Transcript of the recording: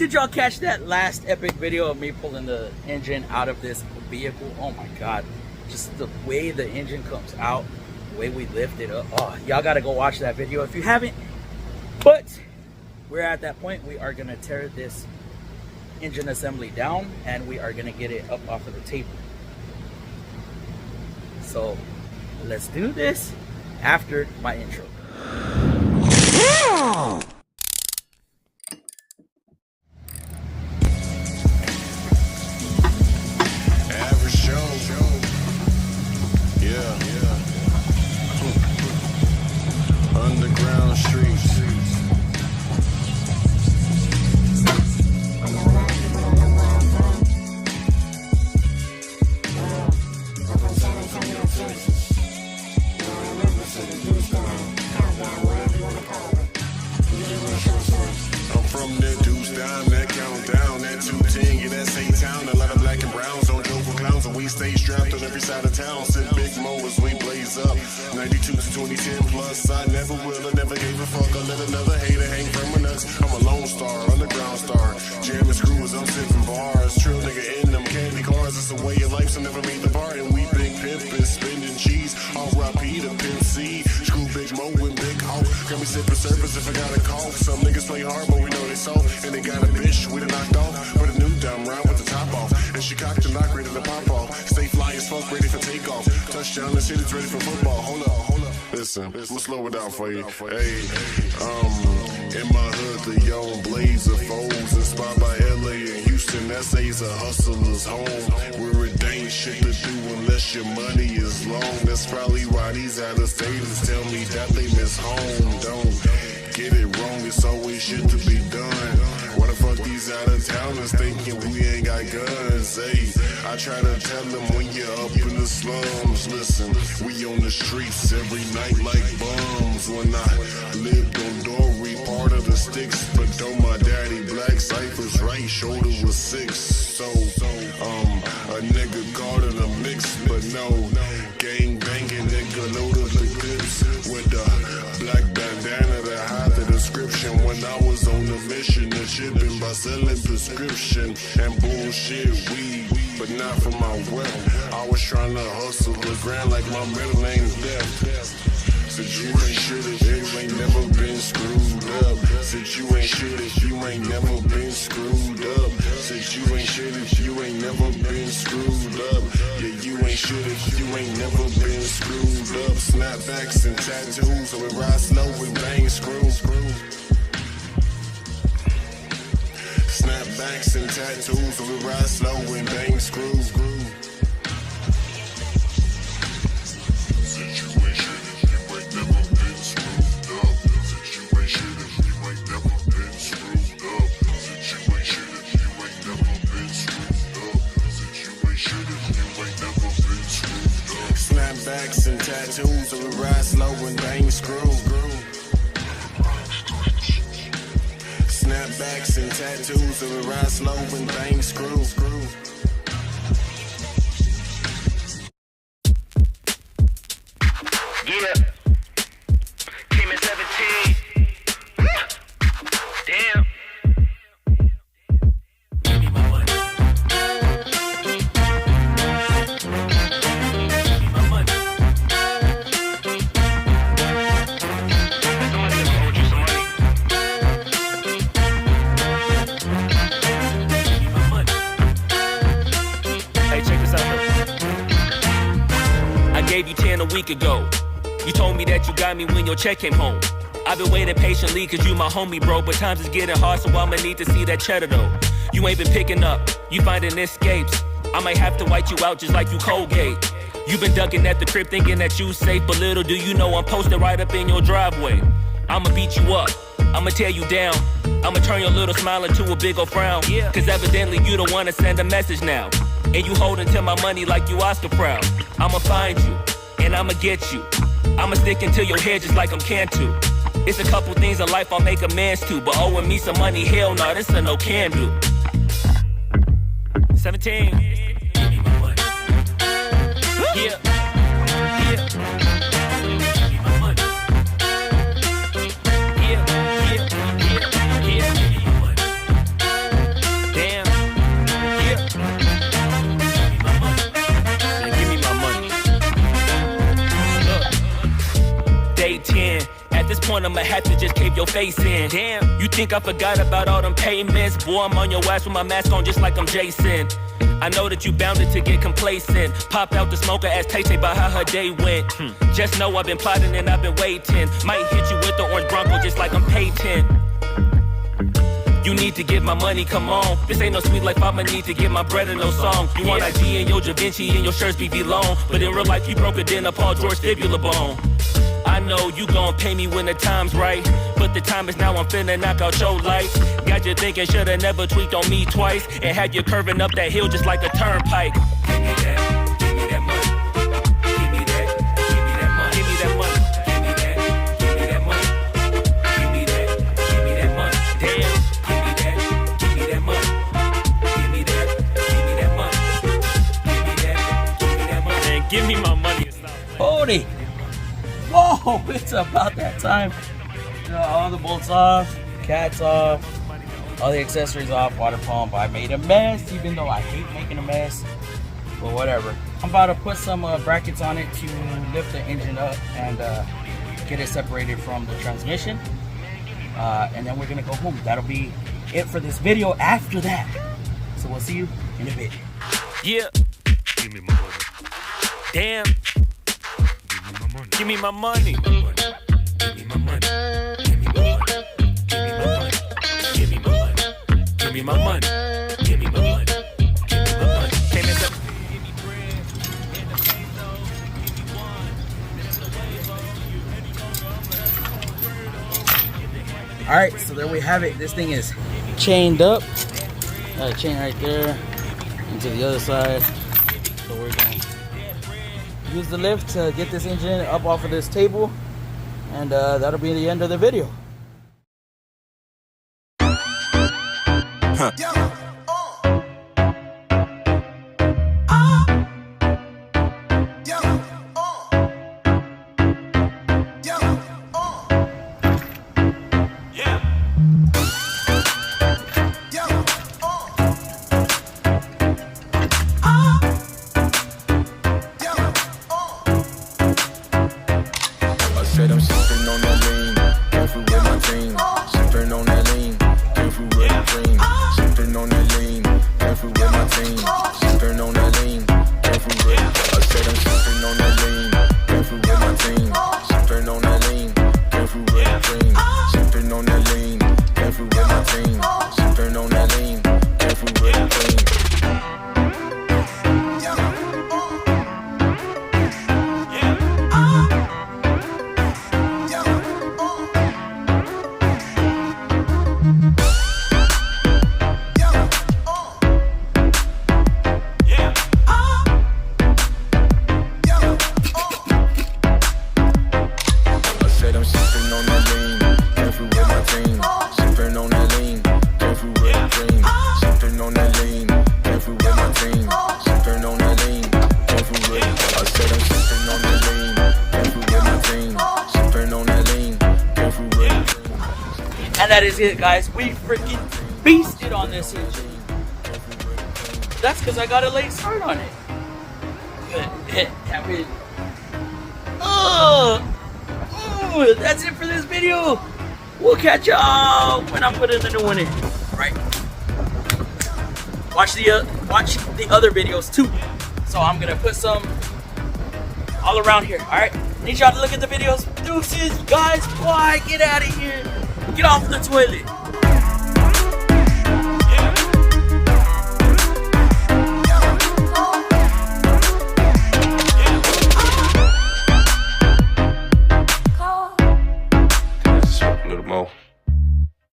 Did y'all catch that last epic video of me pulling the engine out of this vehicle? Oh my god, just the way the engine comes out, the way we lift it up. Oh, y'all gotta go watch that video if you haven't. But we're at that point. We are gonna tear this engine assembly down and we are gonna get it up off of the table. So let's do this after my intro. Underground streets. I'm from that deuce down, that countdown, that 210, yeah, that's A-Town. A lot of black and browns on Joker clowns, and we stay strapped on every side of town. Sit Big Mo as we blaze up. 92 to 2010 plus. I never will, I never gave a fuck. I let another hater hang from my nuts. I'm a lone star, underground star. Jamming screws, I'm sipping bars. Trill nigga in them candy cars. It's a way of life, so never made the bar. And we big pimpin', spending cheese. R.I.P. to Pimp C. Screw Big Mo and Big Ho. Got me sipping surface if I got a call. Some niggas play hard, but we know they soft. And they got a bitch, we done knocked off. But a new dumb round with the top off. And she cocked the knock, ready to pop off. Stay fly as fuck, ready for takeoff. Touchdown, the shit is ready for football. Hold up. Listen, we'll slow it down for you. Hey, in my hood, the young blaze of foes. Inspired by LA and Houston, SA's a hustler's home. Where it ain't shit to do unless your money is long. That's probably why these out-of-staters tell me that they miss home. Don't get it wrong, it's always shit to be done. Why the fuck these out-of-towners thinking we ain't got guns? Hey, I try to tell them when you're up in the slums. Listen, we on the streets every night like bums. When I lived on Dory, part of the sticks. But though my daddy black Cypher's right shoulder was 6. So, a nigga caught in a mix. But no, gang banging nigga loaded the clips. With the black bandana to hide the description. When I was on the mission of shipping by selling prescription and bullshit weed. But not for my wealth. I was trying to hustle the ground like my middle name's Death. Said you ain't shit if you ain't never been screwed up. Said you ain't shit if you ain't never been screwed up. Said you ain't shit if you ain't never been screwed up. Yeah, you ain't shit if you ain't never been screwed up. Snapbacks and tattoos, so we ride slow and bang screw. Snapbacks and tattoos, so we ride slow and bang screw. Snapbacks and tattoos, so we ride slow and bang screw. Snapbacks and tattoos, so we ride slow and bang screw. Yeah, came in 17. Damn. Give me my money. Give me my money. Somebody ever owed you some money? Give me my money. Hey, check this out though. I gave you 10 a week ago. You told me that you got me when your check came home. I've been waiting patiently cause you my homie, bro. But times is getting hard, so I'ma need to see that cheddar though. You ain't been picking up, you finding escapes. I might have to white you out just like you Colgate. You been ducking at the crib thinking that you safe, but little do you know I'm posted right up in your driveway. I'ma beat you up, I'ma tear you down. I'ma turn your little smile into a big ol' frown. Cause evidently you don't wanna send a message now. And you holding to my money like you Oscar proud. I'ma find you, and I'ma get you. I'ma stick into your head just like I'm Cantu. It's a couple things in life I'll make amends to, but owing me some money, hell no, this a no can do. 17. Give me my money. Yeah. Yeah. Give me my money. Yeah. Yeah. Yeah. Yeah. Give me my money. down, I'ma have to just cave your face in. Damn, you think I forgot about all them payments? Boy, I'm on your ass with my mask on just like I'm Jason. I know that you bounded to get complacent. Pop out the smoker, ask Tay-Tay about how her day went. Just know I've been plotting and I've been waiting. Might hit you with the orange Bronco just like I'm Peyton. You need to get my money, come on. This ain't no sweet life, I'ma need to get my bread and no song. You want IG and your Da Vinci and your shirts be long. But in real life, you broke it in a Paul George fibula bone. I know you gon' pay me when the time's right, but the time is now, I'm finna knock out your lights. Got you thinking shoulda never tweaked on me twice, and had you curving up that hill just like a turnpike. Give me that, give me that money. Give me that, give me that money. Give me that money. Give me that, give me that money. Give me that, give me that money. Damn, give me that, give me that money. Give me that, give me that money. Give me that, give me that money. Man, give me my money. Holy. Whoa, it's about that time. You know, all the bolts off, cats off, all the accessories off, water pump. I made a mess, even though I hate making a mess, but whatever. I'm about to put some brackets on it to lift the engine up and get it separated from the transmission. And then we're gonna go home. That'll be it for this video after that. So we'll see you in a bit. Yeah. Give me my money. Damn. Give me my money. Give me my money. Give me my money. Give me my money. Give me my money. Give me my money. Give me my money. Give me my money. Give me my money. Came in the give me bread and the peso. Give me one. There's the wave. All right, so there we have it. This thing is chained up. Got a chain right there into the other side. So we're gonna use the lift to get this engine up off of this table, and that'll be the end of the video. Said I'm sipping on that lean, careful with my team. Sipping on that lean, careful with the dream. Sipping on that lean, careful with my team. Sipping on that lean, careful with. I said I'm sipping on that lean, careful with my team. Sipping on that lean, careful with the dream. Sipping on that lean, careful with my team. Sipping on that lean, careful with the dream. And that is it, guys. We freaking beasted on this engine. That's because I got a late start on it. I mean, that's it for this video. We'll catch y'all when I'm putting the new one in. Right? Watch the other videos too. So I'm gonna put some all around here. All right. Need y'all to look at the videos. Deuces, guys. Why? Get out of here. Get off the toilet.